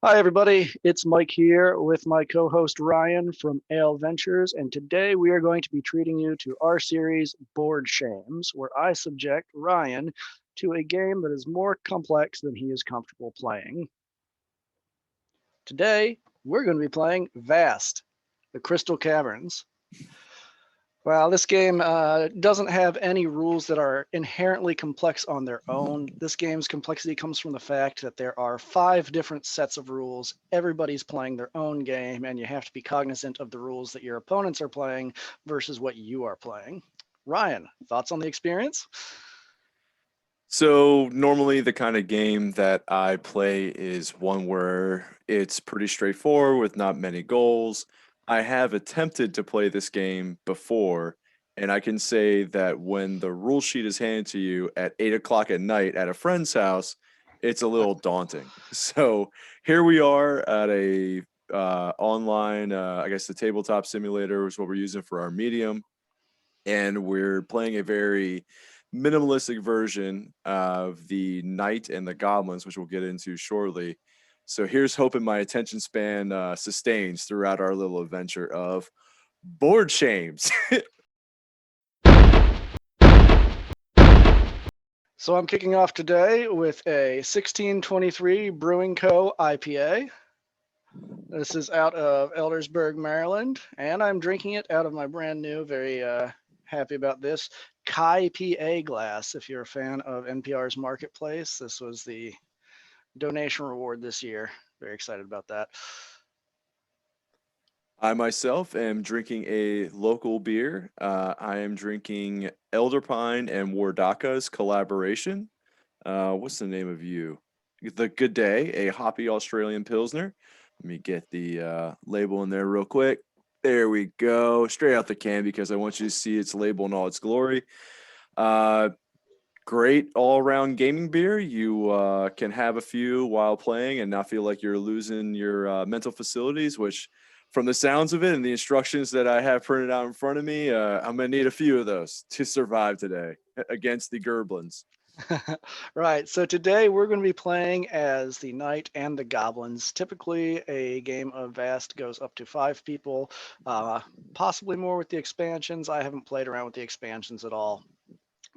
Hi, everybody. It's Mike here with my co host Ryan from Aleventures, and today we are going to be treating you to our series Board Shames, where I subject Ryan to a game that is more complex than he is comfortable playing. Today, we're going to be playing Vast, the Crystal Caverns. Well, this game doesn't have any rules that are inherently complex on their own. This game's complexity comes from the fact that there are 5 different sets of rules. Everybody's playing their own game, and you have to be cognizant of the rules that your opponents are playing versus what you are playing. Ryan, thoughts on the experience? So normally the kind of game that I play is one where it's pretty straightforward with not many goals. I have attempted to play this game before, and I can say that when the rule sheet is handed to you at 8 o'clock at night at a friend's house, it's a little daunting. So here we are at a online, I guess the tabletop simulator is what we're using for our medium, and we're playing a very minimalistic version of the Knight and the Goblins, which we'll get into shortly. So here's hoping my attention span sustains throughout our little adventure of board shames. So I'm kicking off today with a 1623 Brewing Co. IPA. This is out of Eldersburg, Maryland, and I'm drinking it out of my brand new, very happy about this, Kai PA glass. If you're a fan of NPR's Marketplace, this was the donation reward this year. Very excited about that. I myself am drinking a local beer. I am drinking Elder Pine and Wardaka's collaboration. What's the name of you? The Good Day, a hoppy Australian Pilsner. Let me get the label in there real quick. There we go. Straight out the can because I want you to see its label in all its glory. Uh, Great all around gaming beer. You can have a few while playing and not feel like you're losing your mental facilities, which, from the sounds of it and the instructions that I have printed out in front of me, I'm going to need a few of those to survive today against the Gerblins. Right, so today we're going to be playing as the Knight and the Goblins. Typically, a game of Vast goes up to 5 people, uh, possibly more with the expansions. I haven't played around with the expansions at all.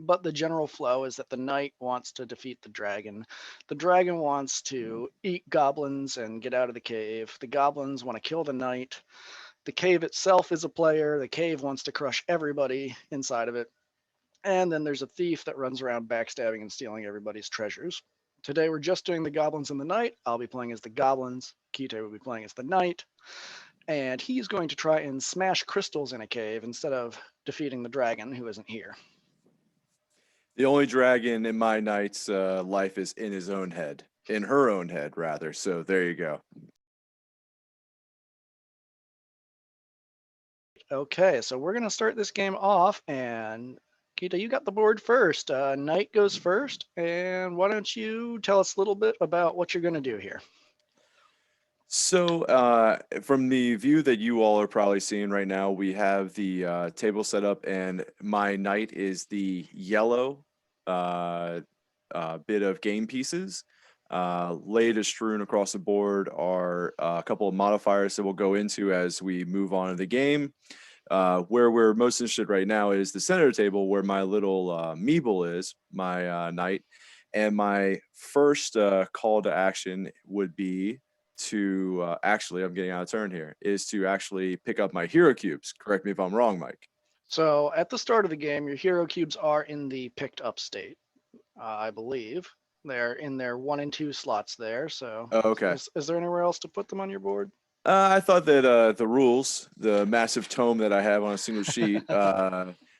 But the general flow is that the knight wants to defeat the dragon. The dragon wants to eat goblins and get out of the cave. The goblins want to kill the knight. The cave itself is a player. The cave wants to crush everybody inside of it. And then there's a thief that runs around backstabbing and stealing everybody's treasures. Today we're just doing the goblins and the knight. I'll be playing as the goblins. Kite will be playing as the knight. And he's going to try and smash crystals in a cave instead of defeating the dragon who isn't here. The only dragon in my knight's life is in his own head, in her own head, rather. So there you go. Okay, so we're gonna start this game off, and Kita, you got the board first. Knight goes first, and why don't you tell us a little bit about what you're gonna do here? So, from the view that you all are probably seeing right now, we have the table set up, and my knight is the yellow uh, bit of game pieces. Laid or strewn across the board are a couple of modifiers that we'll go into as we move on in the game. Where we're most interested right now is the center table, where my little Meeble is, my knight. And my first call to action would be to actually, I'm getting out of turn here, is to actually pick up my hero cubes. Correct me if I'm wrong, Mike. So at the start of the game, your hero cubes are in the picked up state, I believe. They're in their 1 and 2 slots there. So Oh, okay. is there anywhere else to put them on your board? I thought that the rules, the massive tome that I have on a single sheet,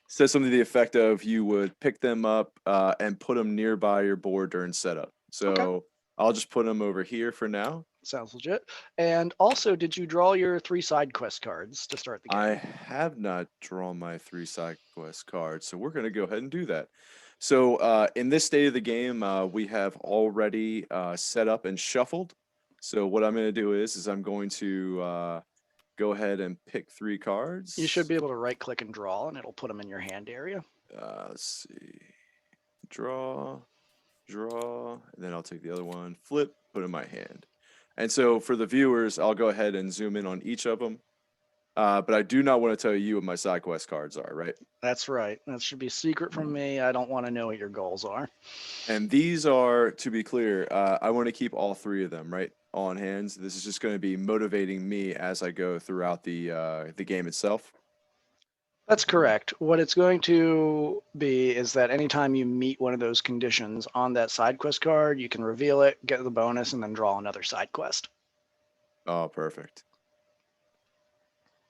says something to the effect of you would pick them up and put them nearby your board during setup. Okay, So I'll just put them over here for now. sounds legit. And also, did you draw your 3 side quest cards to start the I game? have not drawn my 3 side quest cards, so we're going to go ahead and do that. So in this state of the game, we have already set up and shuffled. So what I'm going to do is I'm going to go ahead and pick 3 cards. You should be able to right click and draw, and it'll put them in your hand area. Let's see. Draw, draw, and then I'll take the other one, flip, put in my hand. And so for the viewers, I'll go ahead and zoom in on each of them. But I do not want to tell you what my side quest cards are, right? That's right. That should be secret from me. I don't want to know what your goals are. And these are, to be clear, I want to keep all three of them right on hands. This is just going to be motivating me as I go throughout the game itself. That's correct. What it's going to be is that anytime you meet one of those conditions on that side quest card, you can reveal it, get the bonus, and then draw another side quest. Oh, perfect.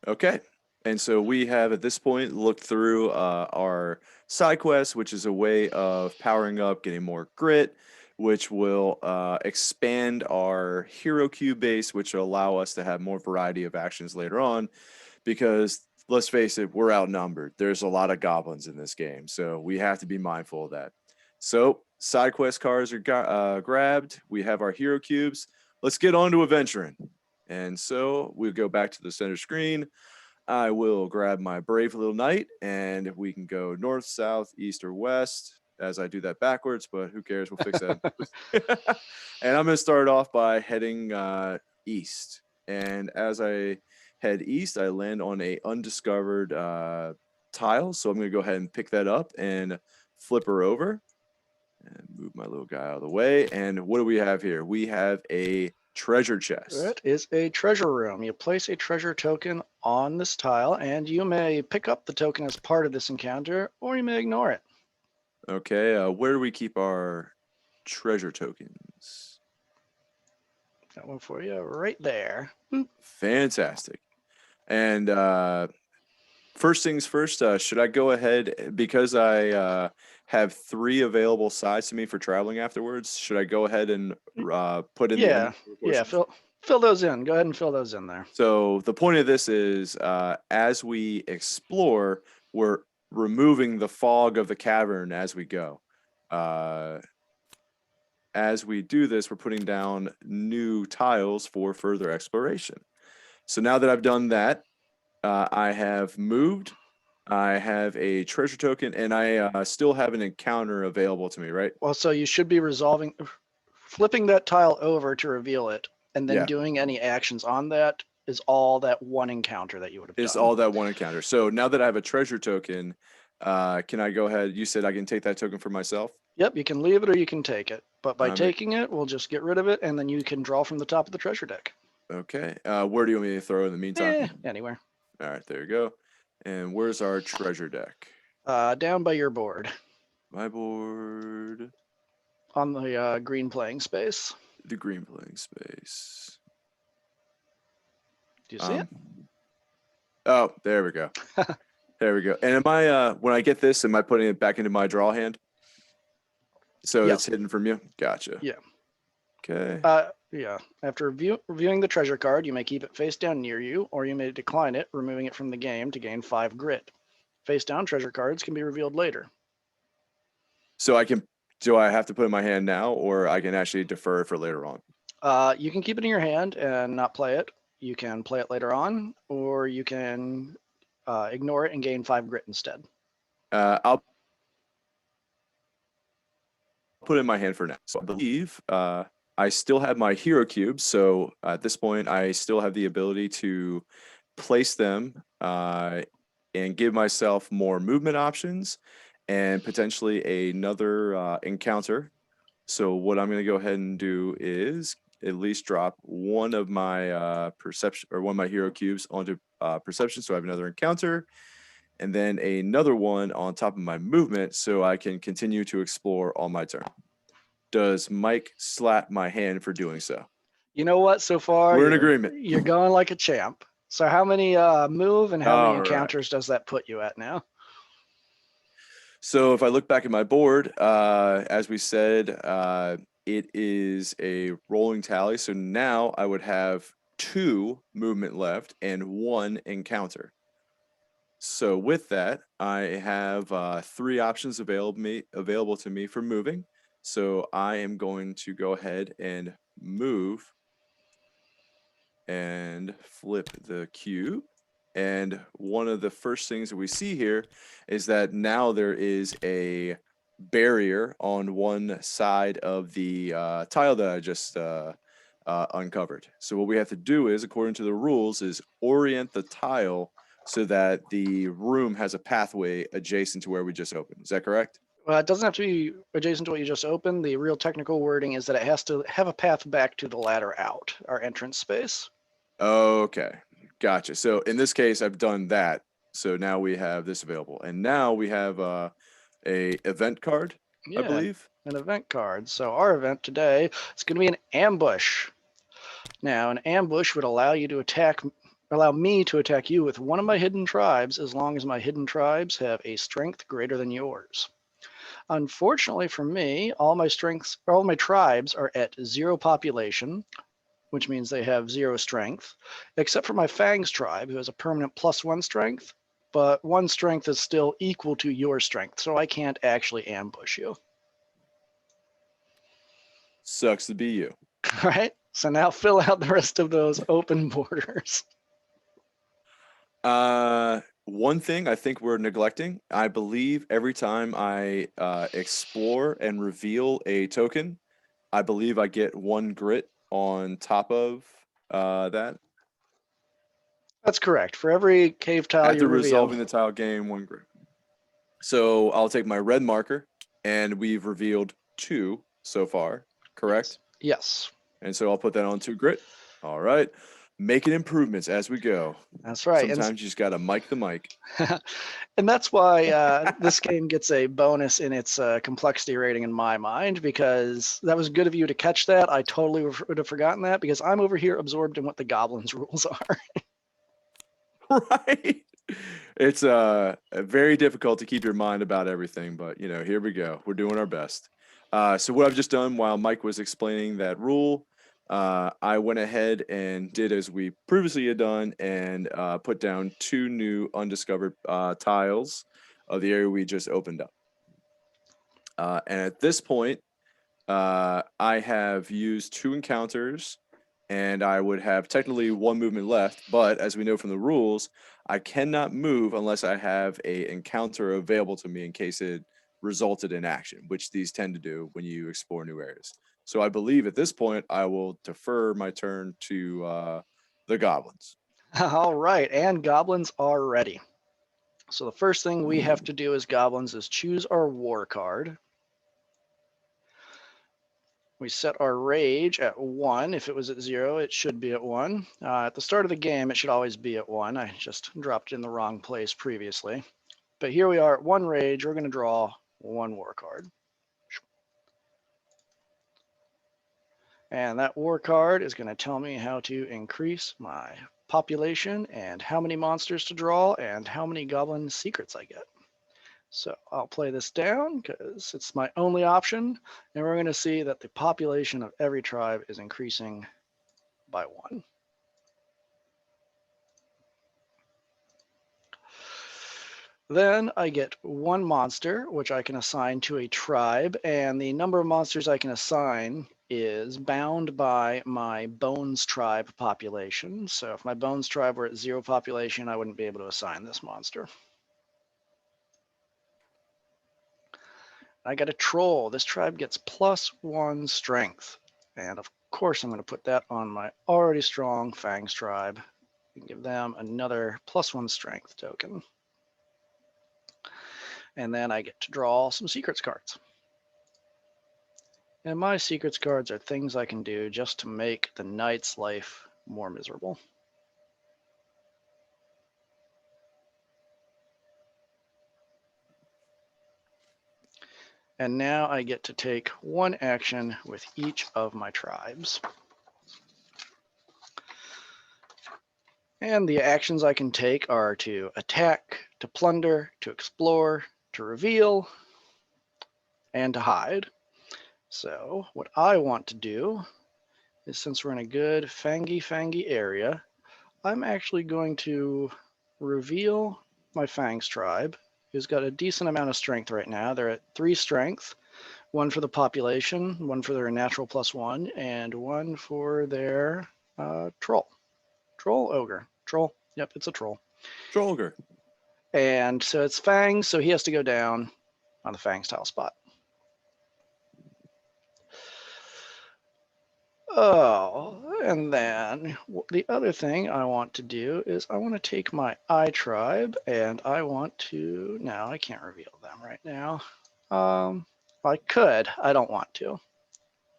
Okay. And so we have at this point looked through our side quest, which is a way of powering up, getting more grit, which will expand our hero cube base, which will allow us to have more variety of actions later on. Because let's face it, we're outnumbered. There's a lot of goblins in this game, so we have to be mindful of that. So side quest cards are grabbed. We have our hero cubes. Let's get on to adventuring. And so we'll go back to the center screen. I will grab my brave little knight and we can go north, south, east, or west as I do that backwards, but who cares? We'll fix that. And I'm going to start off by heading east. And as I head east, I land on a undiscovered tile. So I'm going to go ahead and pick that up and flip her over and move my little guy out of the way. And what do we have here? We have a treasure chest. It is a treasure room. You place a treasure token on this tile, and you may pick up the token as part of this encounter, or you may ignore it. Okay, where do we keep our treasure tokens? Got one for you right there. Fantastic. And first things first, should I go ahead because I have 3 available sides to me for traveling afterwards? Should I go ahead and put in the Yeah, inventory yeah. portions? Fill those in. Go ahead and fill those in there. So the point of this is, as we explore, we're removing the fog of the cavern as we go. As we do this, we're putting down new tiles for further exploration. So now that I've done that, I have moved. I have a treasure token, and I still have an encounter available to me, right? Well, so you should be flipping that tile over to reveal it, and then Yeah, doing any actions on that is all that one encounter that you would have it's done. all that one encounter. So now that I have a treasure token, can I go ahead? You said I can take that token for myself? Yep, you can leave it or you can take it. But by Um, taking it, we'll just get rid of it, and then you can draw from the top of the treasure deck. okay. Where do you want me to throw in the meantime? Anywhere. All right, there you go. And where's our treasure deck? Down by your board My board, on the green playing space. the green playing space. Do you see it? Oh, there we go. There we go. And am I when I get this, am I putting it back into my draw hand? So Yeah. it's hidden from you? Gotcha. Yeah. Okay. Yeah. After reviewing the treasure card, you may keep it face down near you, or you may decline it, removing it from the game to gain 5 grit. Face down treasure cards can be revealed later. So do I have to put it in my hand now, or I can actually defer for later on? You can keep it in your hand and not play it. You can play it later on, or you can ignore it and gain 5 grit instead. I'll put it in my hand for now. So I believe I still have my hero cubes. So at this point, I still have the ability to place them and give myself more movement options and potentially another encounter. So what I'm going to go ahead and do is at least drop one of my perception or one of my hero cubes onto perception. So I have another encounter and then another one on top of my movement so I can continue to explore on my turn. Does Mike slap my hand for doing so? You know what? So far, We're in agreement. You're going like a champ. So how many move and how many All right. encounters does that put you at now? So if I look back at my board, as we said, it is a rolling tally. So now I would have 2 movement left and 1 encounter. So with that, I have 3 options available to me for moving. So I am going to go ahead and move and flip the cube. And one of the first things that we see here is that now there is a barrier on one side of the tile that I just uncovered. So what we have to do is, according to the rules, is orient the tile so that the room has a pathway adjacent to where we just opened. Is that correct? It doesn't have to be adjacent to what you just opened. The real technical wording is that it has to have a path back to the ladder out, our entrance space. Okay, gotcha. So in this case, I've done that. So now we have this available, and now we have a event card, I Yeah, believe. an event card. So our event today is going to be an ambush. Now, an ambush would allow me to attack you with one of my hidden tribes as long as my hidden tribes have a strength greater than yours. Unfortunately for me, all my tribes are at 0 population, which means they have 0 strength, except for my Fangs tribe, who has a permanent +1 strength, but 1 strength is still equal to your strength, so I can't actually ambush you. Sucks to be you. All right, so now fill out the rest of those open borders. One thing I think we're neglecting, I believe every time I explore and reveal a token, I believe I get 1 grit on top of that. That's correct. For every cave tile you After reveal, resolving the tile, gain 1 grit. So I'll take my red marker, and we've revealed 2 so far, yes, correct? yes, And so I'll put that on 2 grit. All right. Making improvements as we go. that's right. Sometimes you just got to mic the mic. And that's why this game gets a bonus in its complexity rating in my mind, because that was good of you to catch that. I totally would have forgotten that because I'm over here absorbed in what the goblins rules are. Right? It's very difficult to keep your mind about everything, but here we go. We're doing our best. So what I've just done while Mike was explaining that rule, I went ahead and did as we previously had done and put down 2 new undiscovered tiles of the area we just opened up. And at this point, I have used 2 encounters, and I would have technically 1 movement left. But as we know from the rules, I cannot move unless I have a encounter available to me in case it resulted in action, which these tend to do when you explore new areas. So I believe at this point I will defer my turn to the goblins. All right, and goblins are ready. So the first thing we have to do as goblins is choose our war card. We set our rage at 1. If it was at 0, it should be at 1. At the start of the game, it should always be at 1. I just dropped it in the wrong place previously. But here we are at 1 rage. We're going to draw 1 war card. And that war card is going to tell me how to increase my population and how many monsters to draw and how many goblin secrets I get. So I'll play this down because it's my only option. And we're going to see that the population of every tribe is increasing by 1. Then I get 1 monster, which I can assign to a tribe, and the number of monsters I can assign is bound by my Bones tribe population. So if my Bones tribe were at 0 population, I wouldn't be able to assign this monster. I got a Troll. This tribe gets +1 strength. And of course, I'm going to put that on my already strong Fangs tribe and give them another +1 strength token. And then I get to draw some secrets cards. And my secrets cards are things I can do just to make the knight's life more miserable. And now I get to take 1 action with each of my tribes. And the actions I can take are to attack, to plunder, to explore, to reveal, and to hide. So what I want to do is, since we're in a good fangy area, I'm actually going to reveal my Fangs tribe, who's got a decent amount of strength right now. They're at 3 strength, 1 for the population, 1 for their natural +1, and 1 for their troll. Troll, ogre. Troll. Yep, it's a troll. Trollger. And so it's Fangs, so he has to go down on the Fangs tile spot. Oh, and then the other thing I want to do is I want to take my I tribe and I want to. No, I can't reveal them right now. Um, I could. I don't want to.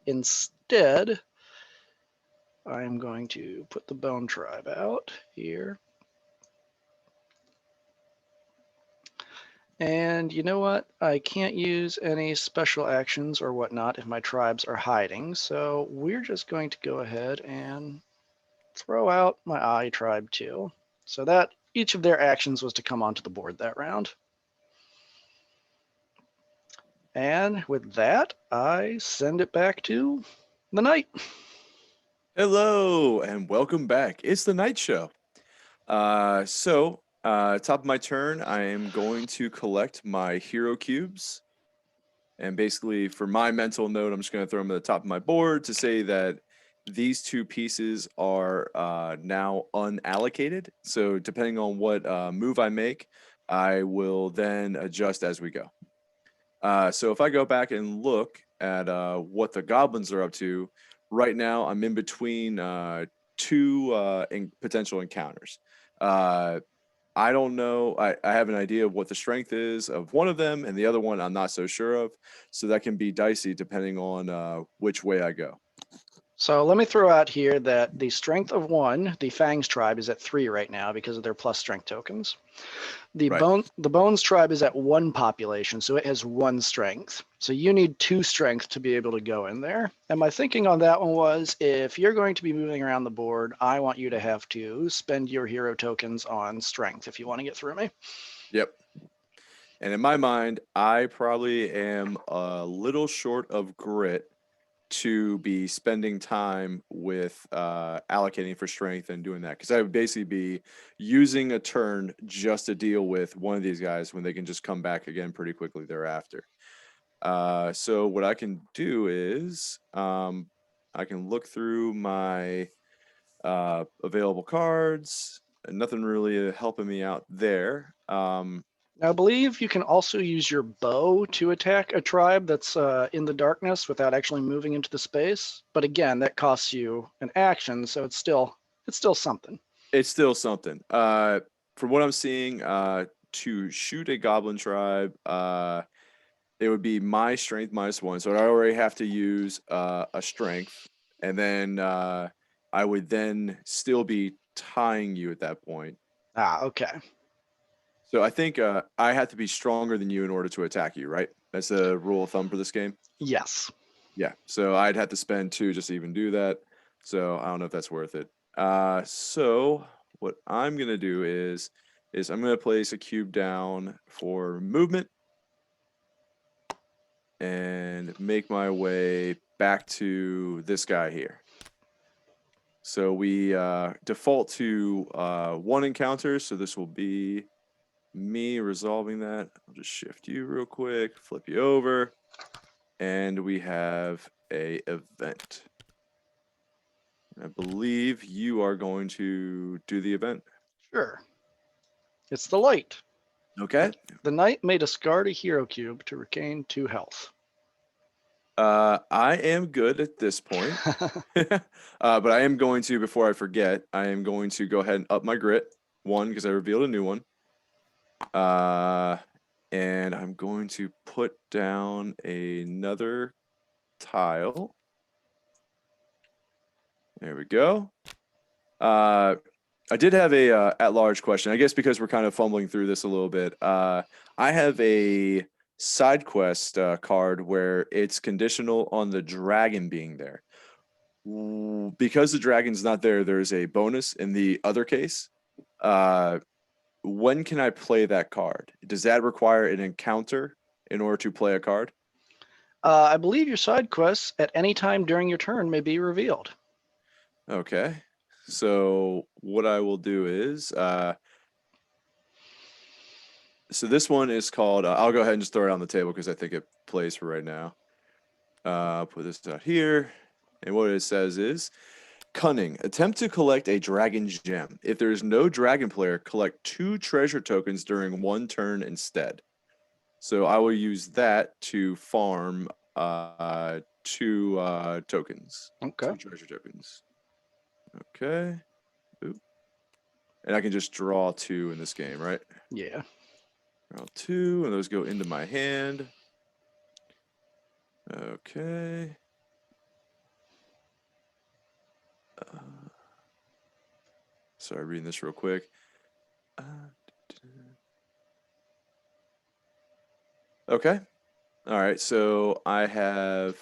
Instead, I am going to put the bone tribe out here. And you know what? I can't use any special actions or whatnot if my tribes are hiding. So we're just going to go ahead and throw out my I tribe too. So that each of their actions was to come onto the board that round. And with that, I send it back to the knight. Hello and welcome back. It's the night show. Top of my turn, I am going to collect my hero cubes. And basically, for my mental note, I'm just going to throw them at the top of my board to say that these two pieces are now unallocated. So, depending on what move I make, I will then adjust as we go. So if I go back and look at what the goblins are up to, right now I'm in between two potential encounters. Uh, I don't know. I have an idea of what the strength is of one of them, and the other one I'm not so sure of. So that can be dicey depending on which way I go. So let me throw out here that the strength of one, the Fangs tribe, is at 3 right now because of their plus strength tokens. Right. The Bones tribe is at 1 population, so it has 1 strength. So you need 2 strength to be able to go in there. And my thinking on that one was if you're going to be moving around the board, I want you to have to spend your hero tokens on strength if you want to get through me. Yep. And in my mind, I probably am a little short of grit to be spending time with allocating for strength and doing that because I would basically be using a turn just to deal with one of these guys when they can just come back again pretty quickly thereafter. So what I can do is I can look through my available cards. Nothing really helping me out there. Now, I believe you can also use your bow to attack a tribe that's in the darkness without actually moving into the space. But again, that costs you an action, so it's still something. It's still something. From what I'm seeing, to shoot a goblin tribe, it would be my strength -1. So I already have to use a strength, and then I would then still be tying you at that point. Ah, okay. So I think I have to be stronger than you in order to attack you, right? That's the rule of thumb for this game. Yes. Yeah. So I'd have to spend 2 just to even do that. So I don't know if that's worth it. So what I'm gonna do is I'm gonna place a cube down for movement and make my way back to this guy here. So we default to 1 encounter. So this will be me resolving that. I'll just shift you real quick, flip you over, and we have a event. I believe you are going to do the event. Sure. It's the light. Okay. The knight may discard a hero cube to regain 2 health. I am good at this point. But I am going to, before I forget, I am going to go ahead and up my grit 1 because I revealed a new one. Uh, and I'm going to put down another tile. There we go. I did have a at-large question. I guess because we're kind of fumbling through this a little bit. I have a side quest card where it's conditional on the dragon being there. Because the dragon's not there, there's a bonus in the other case. When can I play that card? Does that require an encounter in order to play a card? I believe your side quests at any time during your turn may be revealed. Okay. So what I will do is so this one is called I'll go ahead and just throw it on the table because I think it plays for right now. Put this out here. And what it says is cunning. Attempt to collect a dragon gem. If there is no dragon player, collect 2 treasure tokens during 1 turn instead. So I will use that to farm two tokens, Okay. 2 treasure tokens. Okay. Oop. And I can just draw 2 in this game, right? Yeah. Draw 2, and those go into my hand. Okay. Uh, Sorry, reading this real quick. Uh, okay. All right. So I have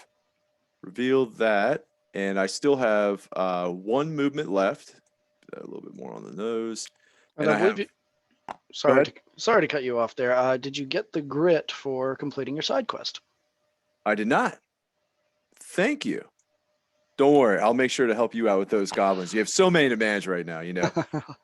revealed that, and I still have 1 movement left. A little bit more on the nose, And and I I believe have. you. Go Sorry ahead. to cut you off there. Did you get the grit for completing your side quest? I did not. Thank you. Don't worry, I'll make sure to help you out with those goblins. You have so many to manage right now, you know.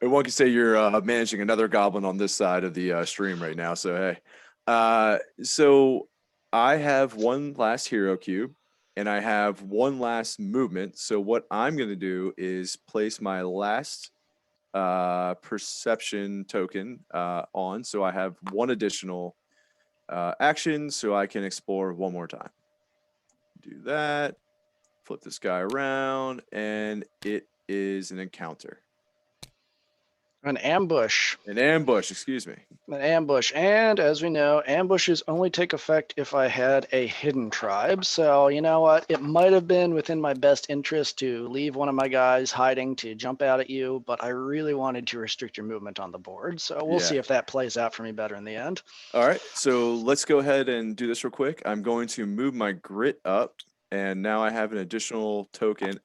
And one could say you're managing another goblin on this side of the stream right now. So hey, so I have one last hero cube, and I have one last movement. So what I'm going to do is place my last perception token on. So I have one additional action, so I can explore one more time. Do that. Flip this guy around, and it is an encounter. An ambush. An ambush, excuse me. An ambush. And as we know, ambushes only take effect if I had a hidden tribe. So, you know what? It might have been within my best interest to leave one of my guys hiding to jump out at you, but I really wanted to restrict your movement on the board. So we'll see Yeah. if that plays out for me better in the end. All right. So let's go ahead and do this real quick. I'm going to move my grit up, and now I have an additional token.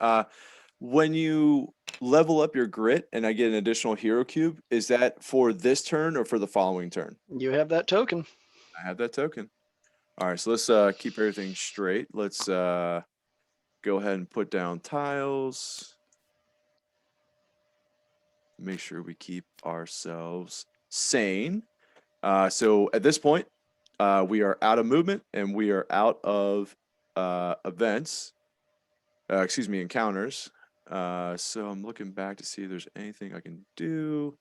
When you level up your grit and I get an additional hero cube, is that for this turn or for the following turn? You have that token. I have that token. All right. So let's keep everything straight. Let's go ahead and put down tiles. Make sure we keep ourselves sane. So at this point, we are out of movement and we are out of events. Excuse me, encounters. So I'm looking back to see if there's anything I can do.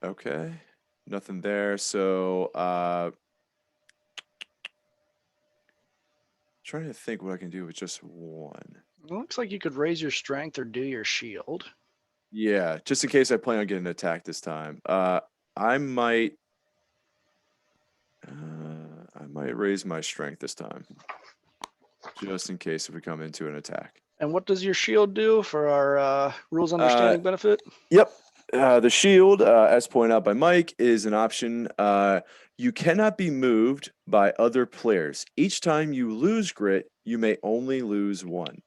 Okay, nothing there. So trying to think what I can do with just one. It looks like you could raise your strength or do your shield. Yeah, just in case I plan on getting attacked this time. I might. I might raise my strength this time, just in case if we come into an attack. And what does your shield do for our rules Uh, understanding benefit? Yep. The shield, as pointed out by Mike, is an option. You cannot be moved by other players. Each time you lose grit, you may only lose one.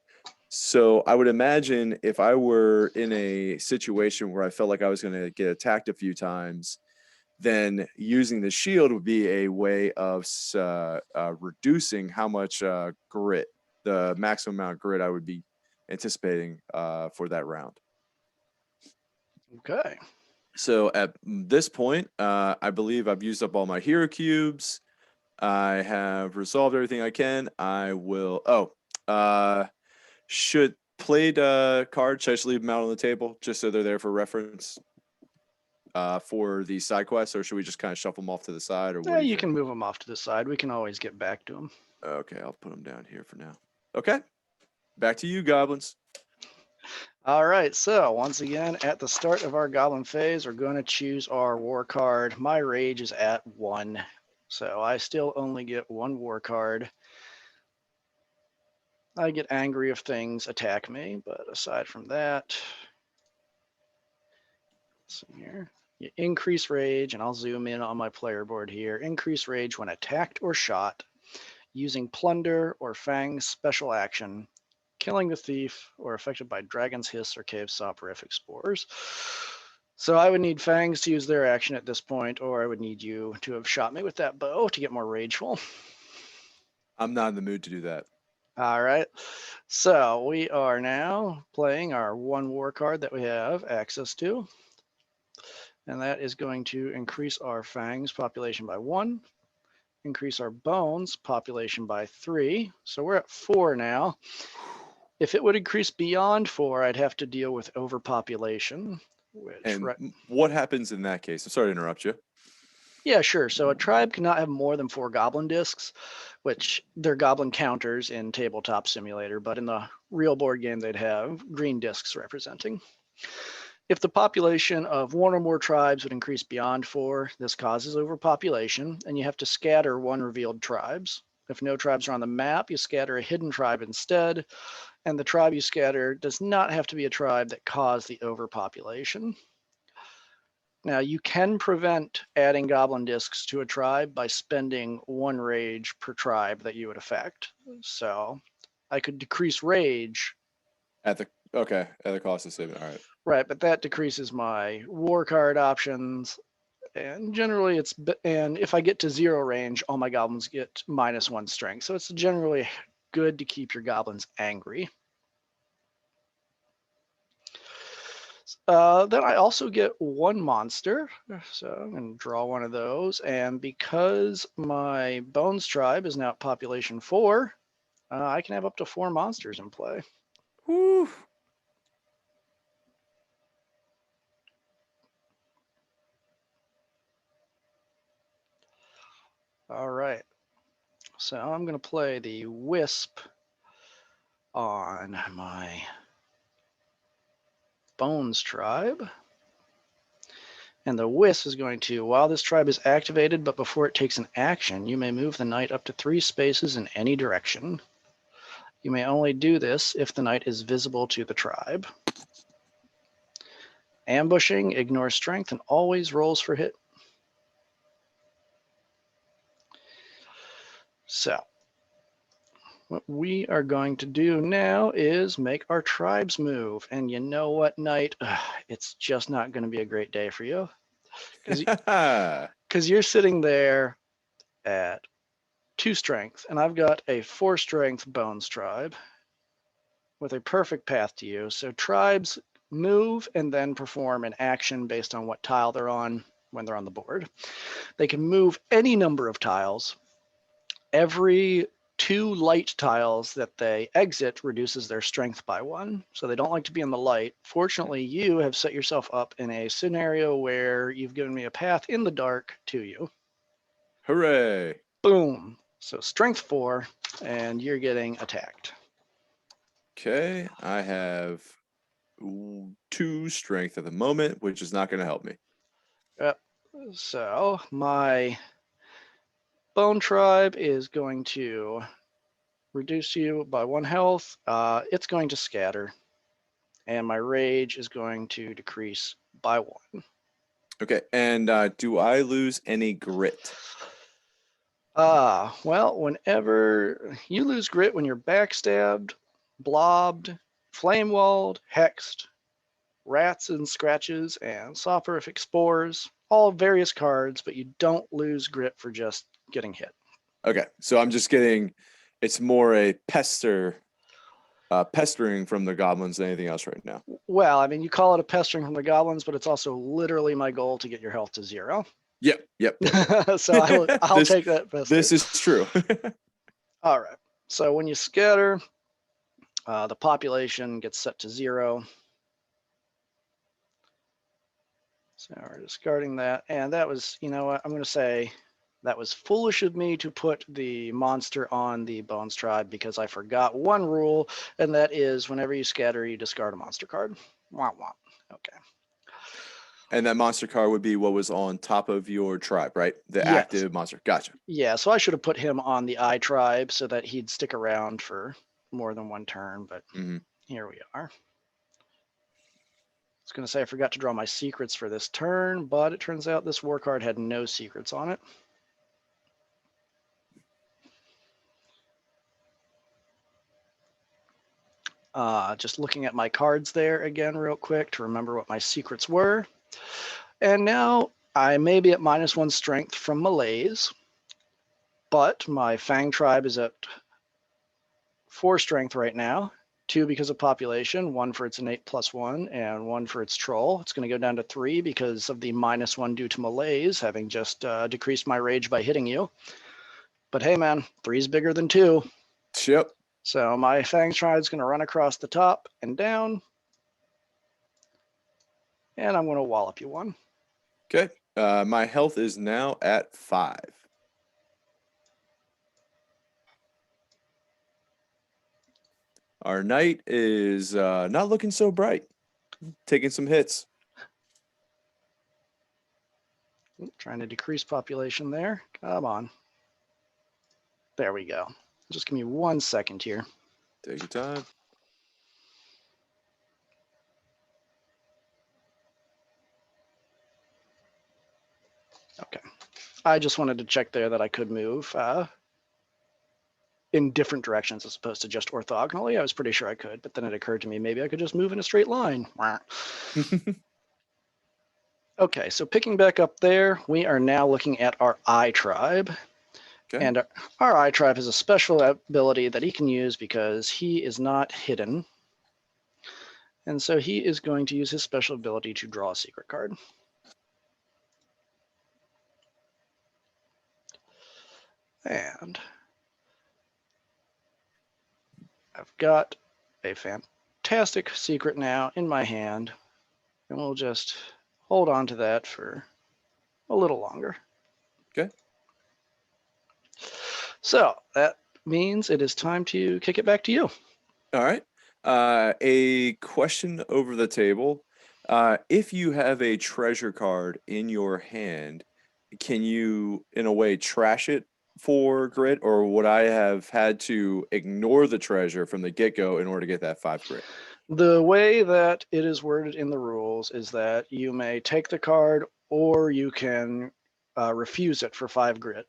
So I would imagine if I were in a situation where I felt like I was going to get attacked a few times, then using the shield would be a way of reducing how much grit, the maximum amount of grit I would be anticipating for that round. Okay. So at this point, I believe I've used up all my hero cubes. I have resolved everything I can. I will. Should played cards, should I just leave them out on the table just so they're there for reference for the side quests, or should we just kind of shuffle them off to the side, or what Yeah, do you you think? can move them off to the side. We can always get back to them. Okay, I'll put them down here for now. Okay, back to you, goblins. All right, so once again, at the start of our goblin phase, we're going to choose our war card. My rage is at 1, so I still only get 1 war card. I get angry if things attack me, but aside from that, let's see here. You increase rage, and I'll zoom in on my player board here. Increase rage when attacked or shot, using plunder or fang's special action, killing the thief, or affected by dragon's hiss or cave soporific spores. So I would need fangs to use their action at this point, or I would need you to have shot me with that bow to get more rageful. I'm not in the mood to do that. All right. So we are now playing our 1 war card that we have access to. And that is going to increase our fangs population by 1, increase our bones population by 3. So we're at 4 now. If it would increase beyond 4, I'd have to deal with overpopulation. Which And what happens in that case? I'm sorry to interrupt you. Yeah, sure. So a tribe cannot have more than 4 goblin discs, which they're goblin counters in Tabletop Simulator, but in the real board game, they'd have green discs representing. If the population of one or more tribes would increase beyond 4, this causes overpopulation, and you have to scatter 1 revealed tribes. If no tribes are on the map, you scatter a hidden tribe instead, and the tribe you scatter does not have to be a tribe that caused the overpopulation. Now, you can prevent adding goblin discs to a tribe by spending 1 rage per tribe that you would affect. So I could decrease rage. At the cost of saving. All right. Right, but that decreases my war card options. And generally, and if I get to 0 range, all my goblins get -1 strength. So it's generally good to keep your goblins angry. Then I also get 1 monster, so I'm going to draw one of those. And because my Bones tribe is now at population 4, I can have up to 4 monsters in play. Whew. All right, so I'm going to play the Wisp on my Bones tribe. And the Wisp is going to, while this tribe is activated, but before it takes an action, you may move the knight up to 3 spaces in any direction. You may only do this if the knight is visible to the tribe. Ambushing, ignore strength, and always rolls for hit. So, what we are going to do now is make our tribes move. And you know what, Knight? It's just not going to be a great day for you. Because you're sitting there at 2 strength, and I've got a 4 strength Bones tribe with a perfect path to you. So tribes move and then perform an action based on what tile they're on when they're on the board. They can move any number of tiles. Every 2 light tiles that they exit reduces their strength by 1. So they don't like to be in the light. Fortunately, you have set yourself up in a scenario where you've given me a path in the dark to you. Hooray. Boom. So strength 4, and you're getting attacked. Okay, I have 2 strength at the moment, which is not going to help me. Yep. So my Bone Tribe is going to reduce you by 1 health. It's going to scatter, and my Rage is going to decrease by 1. Okay, and do I lose any grit? Well, whenever you lose grit when you're backstabbed, blobbed, flame walled, hexed, rats and scratches, and soporific spores, all various cards, but you don't lose grit for just getting hit. Okay, so I'm just getting, it's more a pestering from the goblins than anything else right now. Well, I mean, you call it a pestering from the goblins, but it's also literally my goal to get your health to 0. Yep. So I'll take that pester. This is true. All right. So when you scatter, the population gets set to 0. So we're discarding that. And that was, you know what, I'm going to say that was foolish of me to put the monster on the Bones tribe because I forgot 1 rule, and that is whenever you scatter, you discard a monster card. Womp womp. Okay. And that monster card would be what was on top of your tribe, right? The Yes. active monster. Gotcha. Yeah, so I should have put him on the I tribe so that he'd stick around for more than 1 turn, but here we are. I was going to say I forgot to draw my secrets for this turn, but it turns out this war card had no secrets on it. Just looking at my cards there again real quick to remember what my secrets were. And now I may be at -1 strength from malaise, but my Fang tribe is at 4 strength right now. 2 because of population, 1 for its innate +1, and 1 for its troll. It's going to go down to 3 because of the -1 due to malaise, having just decreased my rage by hitting you. But hey, man, 3 is bigger than 2. Yep. So my Fang tribe is going to run across the top and down, and I'm going to wallop you 1. Okay. My health is now at 5. Our knight is not looking so bright, taking some hits. Trying to decrease population there. Come on. There we go. Just give me 1 second here. Take your time. Okay. I just wanted to check there that I could move in different directions as opposed to just orthogonally. I was pretty sure I could, but then it occurred to me maybe I could just move in a straight line. Okay, so picking back up there, we are now looking at our I tribe. Okay. And our I tribe has a special ability that he can use because he is not hidden. And so he is going to use his special ability to draw a secret card. And I've got a fantastic secret now in my hand. And we'll just hold on to that for a little longer. Okay. So that means it is time to kick it back to you. All right. A question over the table. If you have a treasure card in your hand, can you, in a way, trash it for grit, or would I have had to ignore the treasure from the get-go in order to get that 5 grit? The way that it is worded in the rules is that you may take the card or you can refuse it for 5 grit.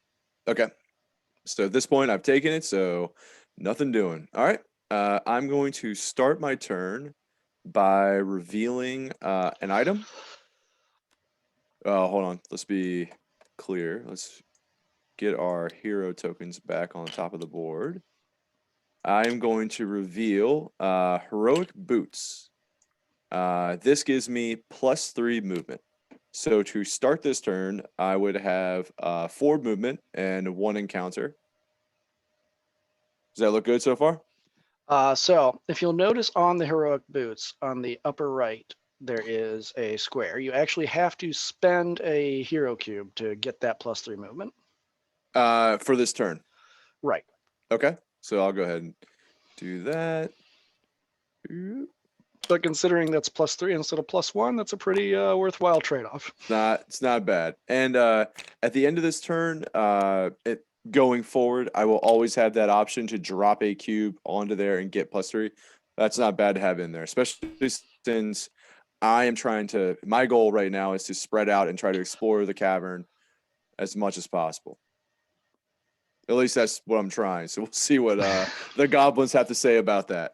Okay. So at this point, I've taken it, so nothing doing. All right. I'm going to start my turn by revealing an item. Hold on. Let's be clear. Let's get our hero tokens back on the top of the board. I'm going to reveal heroic boots. This gives me +3 movement. So to start this turn, I would have 4 movement and 1 encounter. Does that look good so far? So if you'll notice on the heroic boots on the upper right, there is a square. You actually have to spend a hero cube to get that +3 movement. For this turn. Right. Okay. So I'll go ahead and do that. But considering that's +3 instead of +1, that's a pretty worthwhile trade-off. It's not bad. And at the end of this turn, going forward, I will always have that option to drop a cube onto there and get +3. That's not bad to have in there, especially since I am trying to. My goal right now is to spread out and try to explore the cavern as much as possible. At least that's what I'm trying. So we'll see what the goblins have to say about that.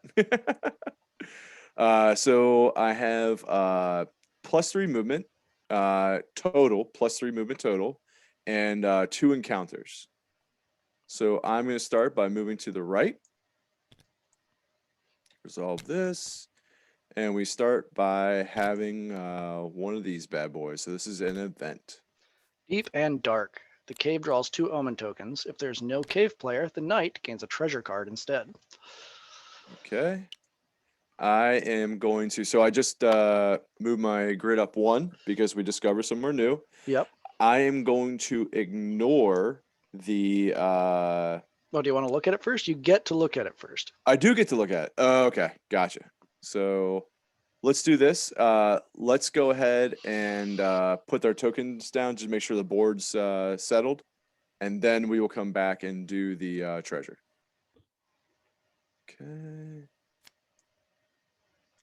So I have +3 movement total, +3 movement total, and 2 encounters. So I'm going to start by moving to the right. Resolve this. And we start by having one of these bad boys. So this is an event. Deep and dark. The cave draws 2 omen tokens. If there's no cave player, the knight gains a treasure card instead. Okay. I am going to. So I just moved my grid up 1 because we discovered somewhere new. Yep. I am going to ignore the. Well, do you want to look at it first? You get to look at it first. I do get to look at it. Okay, gotcha. So let's do this. Let's go ahead and put our tokens down just to make sure the board's settled, and then we will come back and do the treasure. Okay.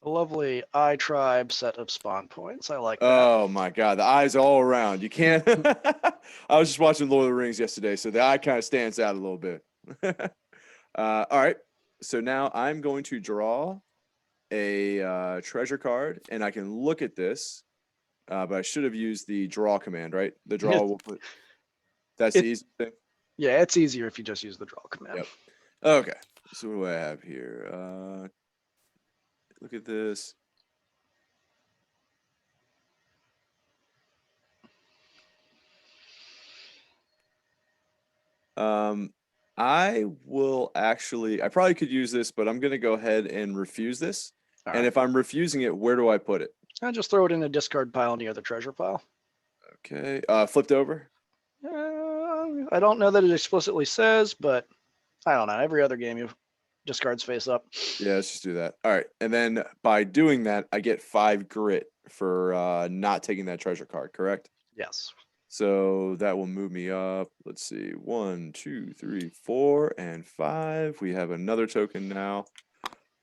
A lovely I tribe set of spawn points. I like that. Oh my god, the eyes all around. You can't. I was just watching Lord of the Rings yesterday, so the eye kind of stands out a little bit. All right. So now I'm going to draw a treasure card, and I can look at this. But I should have used the draw command, right? The draw will put. That's the easy thing. Yeah, it's easier if you just use the draw command. Yep. Okay. So what do I have here? Look at this. I will actually. I probably could use this, but I'm going to go ahead and refuse this. All and right. if I'm refusing it, where do I put it? I just throw it in the discard pile near the treasure pile. Okay. Flipped over. I don't know that it explicitly says, but I don't know. Every other game you discards face up. Yeah, let's just do that. All right. And then by doing that, I get 5 grit for not taking that treasure card, correct? Yes. So that will move me up. Let's see. 1, 2, 3, 4, and 5. We have another token now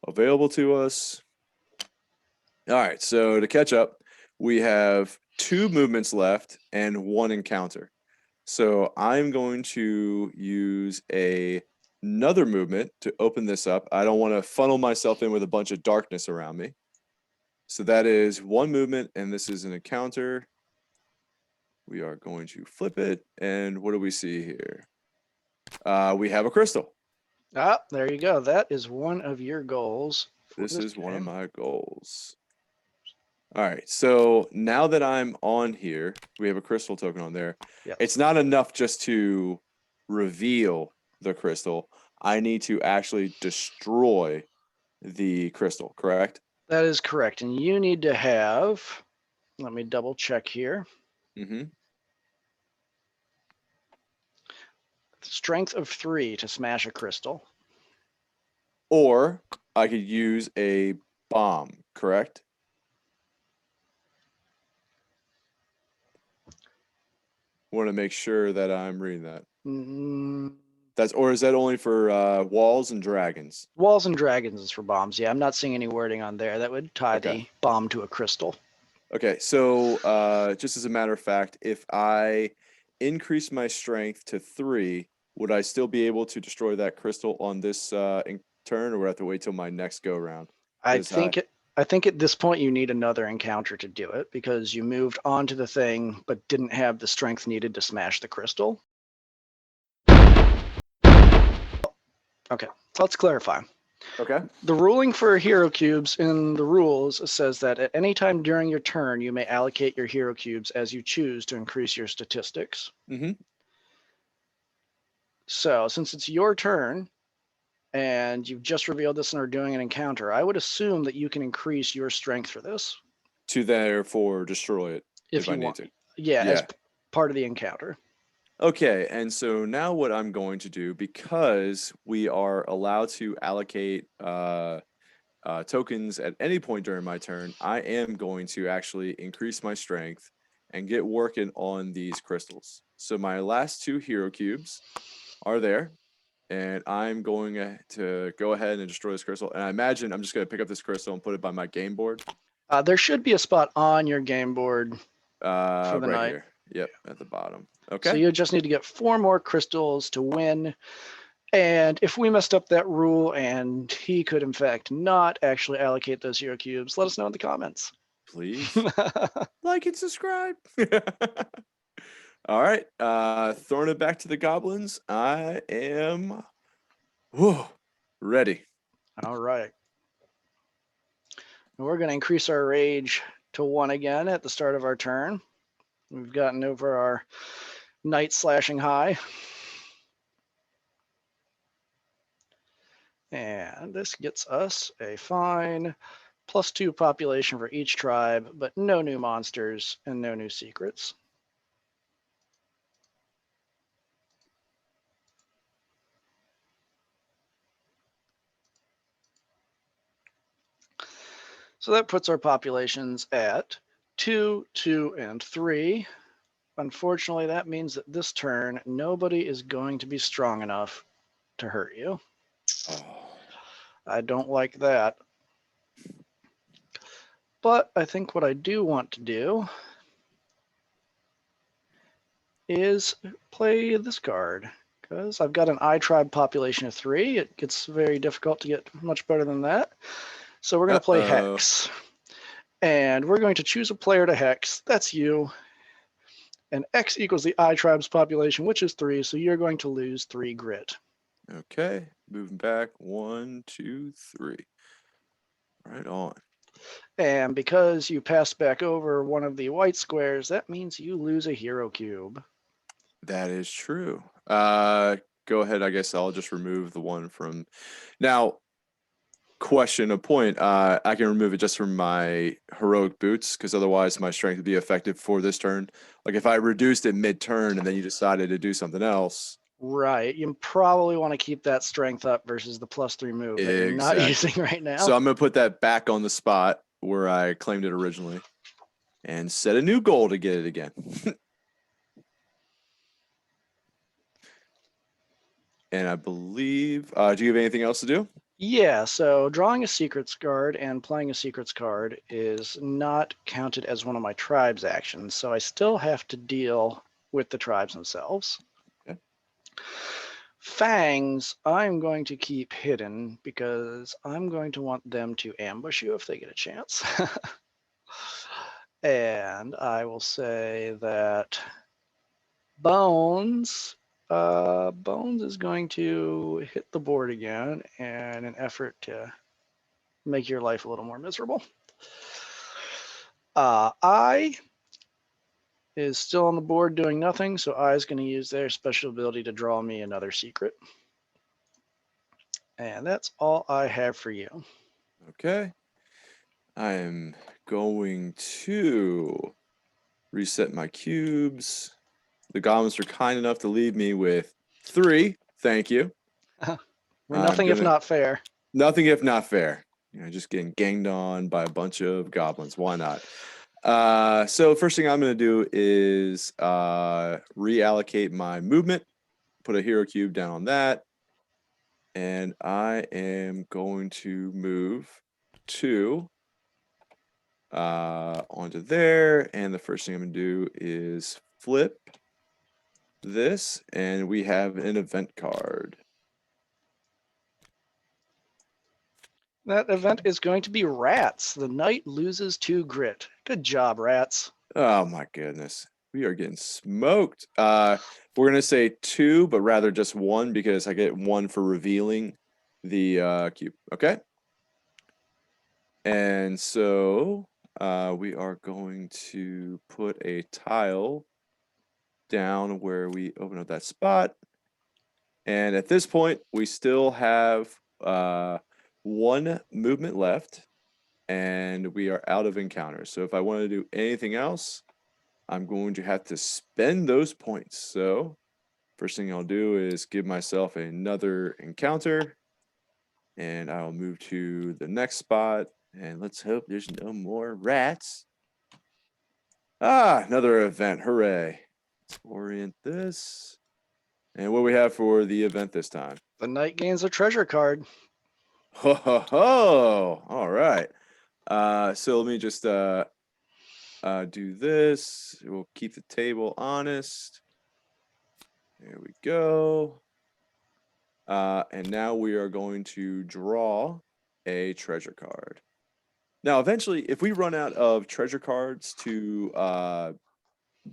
available to us. All right. So to catch up, we have 2 movements left and 1 encounter. So I'm going to use another movement to open this up. I don't want to funnel myself in with a bunch of darkness around me. So that is 1 movement, and this is an encounter. We are going to flip it, and what do we see here? We have a crystal. Ah, there you go. That is one of your goals for This this is one of game. my goals. All right, so now that I'm on here, we have a crystal token on there. Yes. It's not enough just to reveal the crystal. I need to actually destroy the crystal, correct? That is correct. And you need to have, let me double check here, Mm-hmm. strength of 3 to smash a crystal. Or I could use a bomb, correct? Want to make sure that I'm reading that. Mm, Or is that only for walls and dragons? walls and dragons is for bombs. Yeah, I'm not seeing any wording on there that would tie Okay. the bomb to a crystal. Okay. So just as a matter of fact, if I increase my strength to 3, would I still be able to destroy that crystal on this turn, or would I have to wait till my next go round? I Because I think it. I think at this point you need another encounter to do it because you moved onto the thing but didn't have the strength needed to smash the crystal. Okay, let's clarify. okay. The ruling for hero cubes in the rules says that at any time during your turn, you may allocate your hero cubes as you choose to increase your statistics. Mm-hmm. So, since it's your turn and you've just revealed this and are doing an encounter, I would assume that you can increase your strength for this To therefore destroy it if if I you need want. to. Yeah, as Yeah. part of the encounter. Okay, and so now what I'm going to do, because we are allowed to allocate tokens at any point during my turn, I am going to actually increase my strength and get working on these crystals. So my last 2 hero cubes are there, and I'm going to go ahead and destroy this crystal. And I imagine I'm just going to pick up this crystal and put it by my game board. There should be a spot on your game board for the Right night. here. Yep, at the bottom. So Okay. you just need to get 4 more crystals to win. And if we messed up that rule and he could, in fact, not actually allocate those hero cubes, let us know in the comments. Please like and subscribe. All right. Throwing it back to the goblins. I am ready. All right. And we're going to increase our rage to 1 again at the start of our turn. We've gotten over our night slashing high. And this gets us a fine +2 population for each tribe, but no new monsters and no new secrets. So that puts our populations at 2, 2, and 3. Unfortunately, that means that this turn, nobody is going to be strong enough to hurt you. Oh. I don't like that. But I think what I do want to do is play this card. Because I've got an I-Tribe population of 3. It gets very difficult to get much better than that. So we're going to play Hex. And we're going to choose a player to Hex. That's you. And X equals the I-Tribe's population, which is 3. So you're going to lose 3 grit. Okay. Moving back. 1, 2, 3. Right on. And because you passed back over one of the white squares, that means you lose a hero cube. That is true. Go ahead. I guess I'll just remove the one from now. question, a point. I can remove it just from my heroic boots because otherwise my strength would be effective for this turn. Like if I reduced it mid-turn and then you decided to do something else. Right. You probably want to keep that strength up versus the +3 move that you're not Exactly. using right now. So I'm gonna put that back on the spot where I claimed it originally, and set a new goal to get it again. And I believe, do you have anything else to do? Yeah, so drawing a secrets card and playing a secrets card is not counted as one of my tribes actions, so I still have to deal with the tribes themselves. Okay. Fangs, I'm going to keep hidden because I'm going to want them to ambush you if they get a chance. And I will say that Bones is going to hit the board again in an effort to make your life a little more miserable. I is still on the board doing nothing, so I is going to use their special ability to draw me another secret. And that's all I have for you. Okay. I am going to reset my cubes. The goblins are kind enough to leave me with 3. Thank you. We're I'm nothing if gonna not fair. nothing if not fair. Just getting ganged on by a bunch of goblins. Why not? So first thing I'm gonna do is reallocate my movement. Put a hero cube down on that, and I am going to move 2 onto there. And the first thing I'm gonna do is flip this, and we have an event card. That event is going to be Rats. The knight loses 2 grit. Good job, Rats. Oh my goodness. We are getting smoked. We're gonna say 2, but rather just 1 because I get 1 for revealing the cube. Okay. And so we are going to put a tile down where we open up that spot. And at this point, we still have 1 movement left, and we are out of encounters. So if I want to do anything else, I'm going to have to spend those points. So first thing I'll do is give myself another encounter, and I'll move to the next spot. And let's hope there's no more rats. Another event. Hooray. Let's orient this. And what we have for the event this time? The knight gains a treasure card. Ho ho ho! All right. So let me just do this. We'll keep the table honest. There we go. And now we are going to draw a treasure card. Now, eventually, if we run out of treasure cards to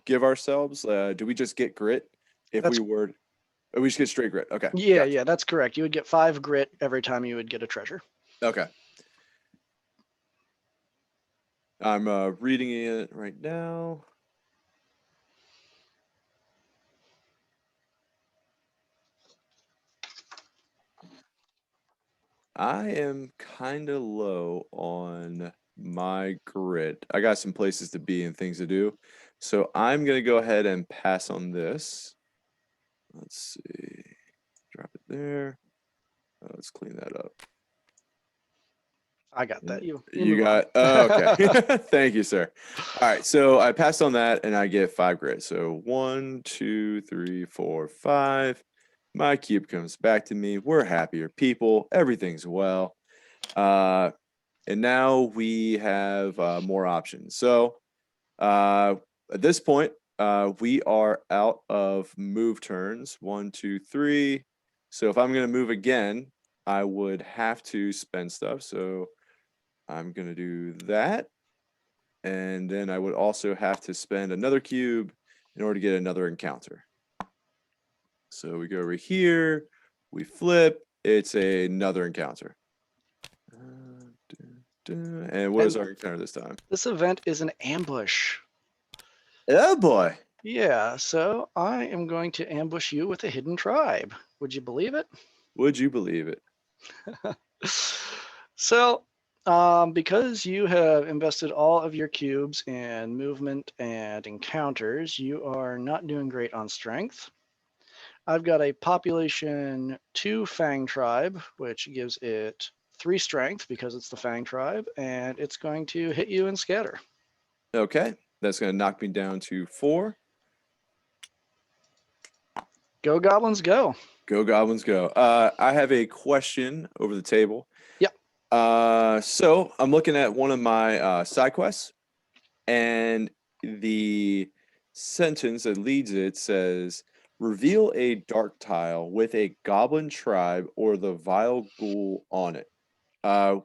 give ourselves, do we just get grit? If That's we were, we just get straight grit. Okay. yeah, Gotcha. yeah, that's correct. You would get 5 grit every time you would get a treasure. Okay. I'm reading it right now. I am kind of low on my grit. I got some places to be and things to do. So I'm going to go ahead and pass on this. Let's see. Drop it there. Let's clean that up. I got that. You You move got, okay. Thank you, sir. All right. So I passed on that and I get 5 grit. So 1, 2, 3, 4, 5. My cube comes back to me. We're happier people. Everything's well. And now we have more options. So at this point, we are out of move turns. 1, 2, 3. So if I'm going to move again, I would have to spend stuff. So I'm going to do that. And then I would also have to spend another cube in order to get another encounter. So we go over here, we flip, it's another encounter. And what is our encounter this time? This event is an ambush. Oh boy. Yeah, so I am going to ambush you with a hidden tribe. Would you believe it? Would you believe it? So, because you have invested all of your cubes in movement and encounters, you are not doing great on strength. I've got a population 2 Fang tribe, which gives it 3 strength because it's the Fang tribe, and it's going to hit you and scatter. Okay, that's going to knock me down to 4. Go, goblins, go. Go goblins, go. I have a question over the table. Yep. So I'm looking at one of my side quests, and the sentence that leads it says, "Reveal a dark tile with a goblin tribe or the vile ghoul on it."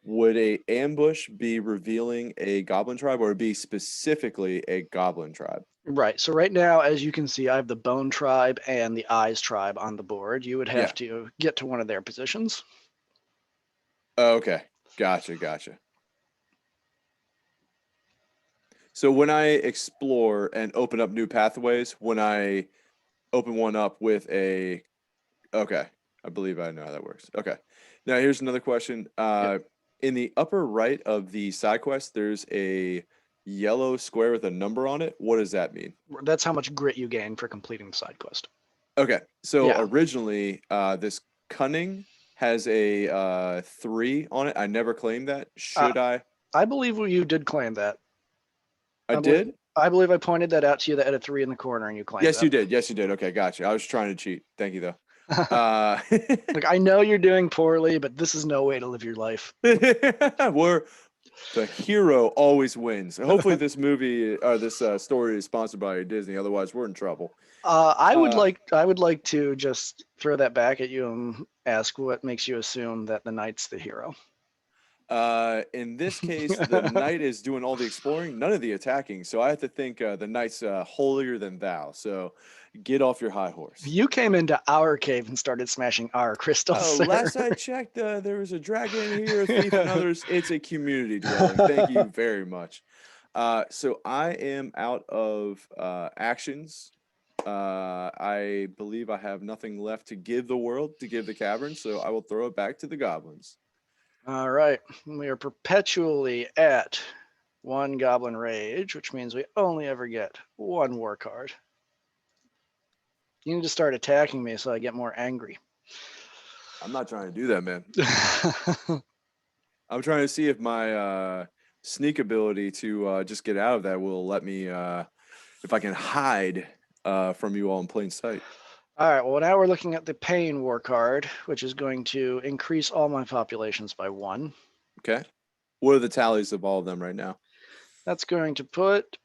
Would a ambush be revealing a goblin tribe, or be specifically a goblin tribe? Right. So right now, as you can see, I have the Bone tribe and the Eyes tribe on the board. You would Yeah. have to get to one of their positions. Okay. Gotcha. Gotcha. So when I explore and open up new pathways, when I open one up with a, okay, I believe I know how that works. Okay. Now here's another question. Yep. In the upper right of the side quest, there's a yellow square with a number on it. What does that mean? That's how much grit you gain for completing the side quest. Okay. So Yeah. originally, this cunning has a 3 on it. I never claimed that. Uh, Should I? I believe you did claim that. I I believe did? I believe I pointed that out to you that had a 3 in the corner and you claimed Yes, that. you did. Yes, you did. Okay, gotcha. I was trying to cheat. Thank you, though. Uh, Like, I know you're doing poorly, but this is no way to live your life. we're the hero always wins. Hopefully, this movie or this story is sponsored by Disney. Otherwise, we're in trouble. Uh, I would like to just throw that back at you and ask what makes you assume that the knight's the hero. in this case, the knight is doing all the exploring, none of the attacking. So I have to think the knight's holier than thou. So get off your high horse. You came into our cave and started smashing our crystals, sir. Last I checked, there was a dragon here, a thief, and others. It's a community dwelling. Thank you very much. So I am out of actions. I believe I have nothing left to give the world, to give the cavern, so I will throw it back to the goblins. All right. We are perpetually at 1 goblin rage, which means we only ever get 1 war card. You need to start attacking me so I get more angry. I'm not trying to do that, man. I'm trying to see if my sneak ability to just get out of that will let me, if I can hide from you all in plain sight. All right, well, now we're looking at the pain war card, which is going to increase all my populations by 1. Okay. What are the tallies of all of them right now? That's going to put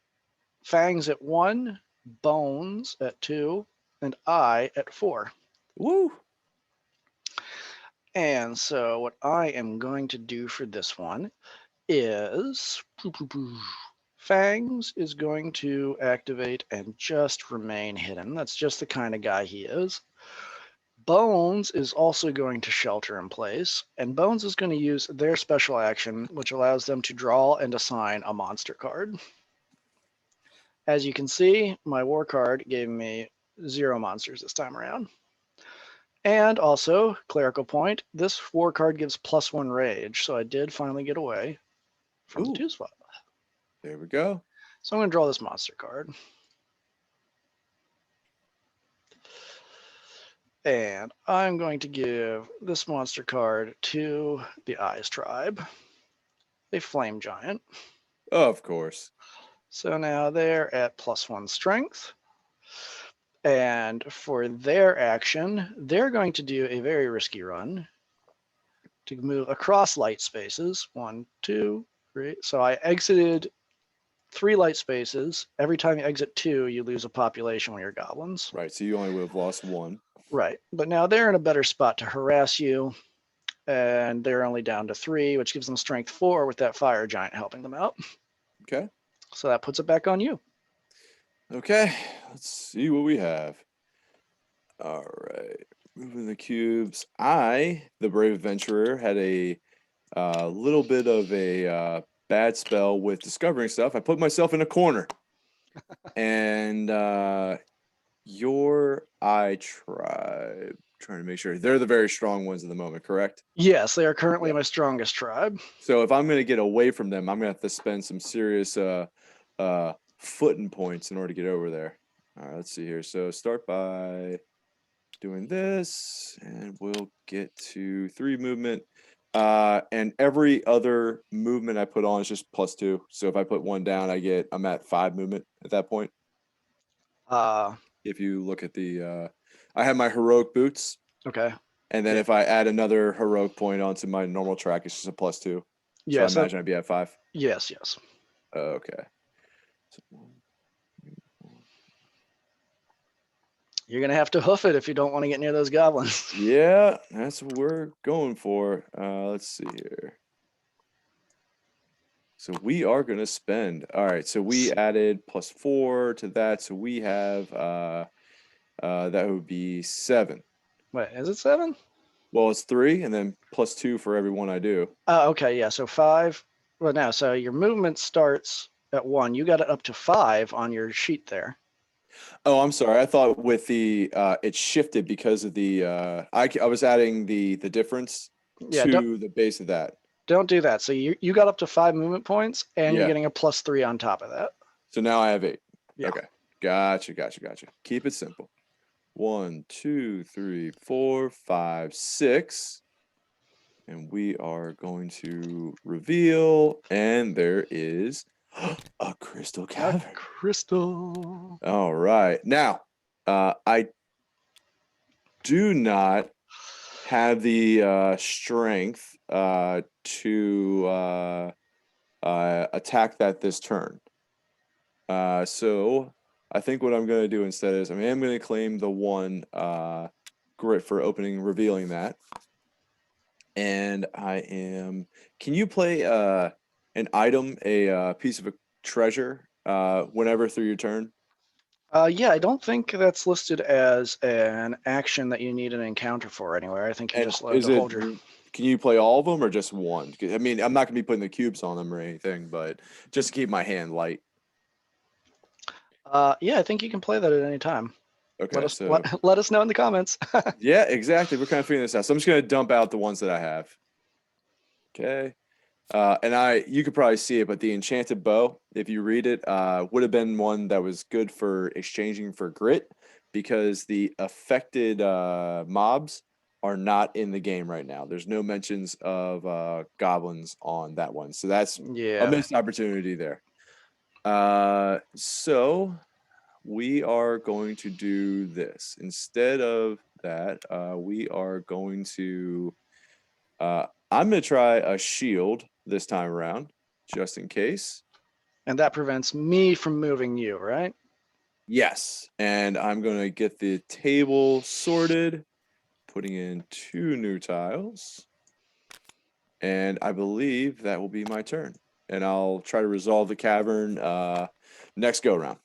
Fangs at 1, Bones at 2, and I at 4. Woo! And so what I am going to do for this one is Fangs is going to activate and just remain hidden. That's just the kind of guy he is. Bones is also going to shelter in place, and Bones is going to use their special action, which allows them to draw and assign a monster card. As you can see, my war card gave me 0 monsters this time around. And also, clerical point, this war card gives +1 rage, so I did finally get away from the 2 spot. There we go. So I'm going to draw this monster card. And I'm going to give this monster card to the Eyes tribe, a flame giant. Of course. So now they're at +1 strength. And for their action, they're going to do a very risky run to move across light spaces. 1, 2, 3. So I exited 3 light spaces. Every time you exit 2, you lose a population when you're goblins. Right. So you only would have lost 1. Right. But now they're in a better spot to harass you. And they're only down to 3, which gives them strength 4 with that fire giant helping them out. Okay. So that puts it back on you. Okay. Let's see what we have. All right. Moving the cubes. The brave adventurer, had a little bit of a bad spell with discovering stuff. I put myself in a corner. And your eye tribe trying to make sure they're the very strong ones at the moment, correct? Yes, they are currently Yeah. my strongest tribe. So if I'm going to get away from them, I'm going to have to spend some serious footing points in order to get over there. All right, let's see here. So start by doing this, and we'll get to 3 movement. And every other movement I put on is just +2. So if I put 1 down, I'm at 5 movement at that point. Uh, If you look at I have my heroic boots, okay. and then Yeah. if I add another heroic point onto my normal track, it's just a +2. So I Yes. imagine I'd be at 5. Yes. Yes. Okay. You're gonna have to hoof it if you don't want to get near those goblins. Yeah, that's what we're going for. Let's see here. So we are going to spend. All right. So we added +4 to that. So we have that would be 7. Wait, is it 7? Well, it's 3, and then +2 for every one I do. Okay. Yeah. So 5. Well, now, so your movement starts at 1. You got it up to 5 on your sheet there. Oh, I'm sorry. I thought with the it shifted because of the I was adding the difference Yeah. to the base of that. Don't do that. So you got up to 5 movement points, and you're Yeah. getting a +3 on top of that. So now I have 8. Yeah. Okay. Gotcha. Keep it simple. 1, 2, 3, 4, 5, 6. And we are going to reveal, and there is a crystal A cavern. crystal. All right. Now, I do not have the strength to attack that this turn. So I think what I'm going to do instead is I am going to claim the 1 grit for revealing that. And I am. Can you play an item, a piece of a treasure, whenever through your turn? Yeah, I don't think that's listed as an action that you need an encounter for anywhere. I think you're And just allowed is to it? hold your. Can you play all of them or just one? I mean, I'm not going to be putting the cubes on them or anything, but just to keep my hand light. Yeah, I think you can play that at any time. Okay, so Let us know in the comments. yeah, exactly. We're kind of figuring this out. So I'm just going to dump out the ones that I have. Okay. And you could probably see it, but the enchanted bow, if you read it, would have been one that was good for exchanging for grit because the affected mobs are not in the game right now. There's no mentions of goblins on that one, so that's a Yeah. missed opportunity there. So we are going to do this instead of that. We are going to. I'm going to try a shield this time around, just in case. And that prevents me from moving you, right? Yes. And I'm going to get the table sorted, putting in 2 new tiles. And I believe that will be my turn. And I'll try to resolve the cavern next go round.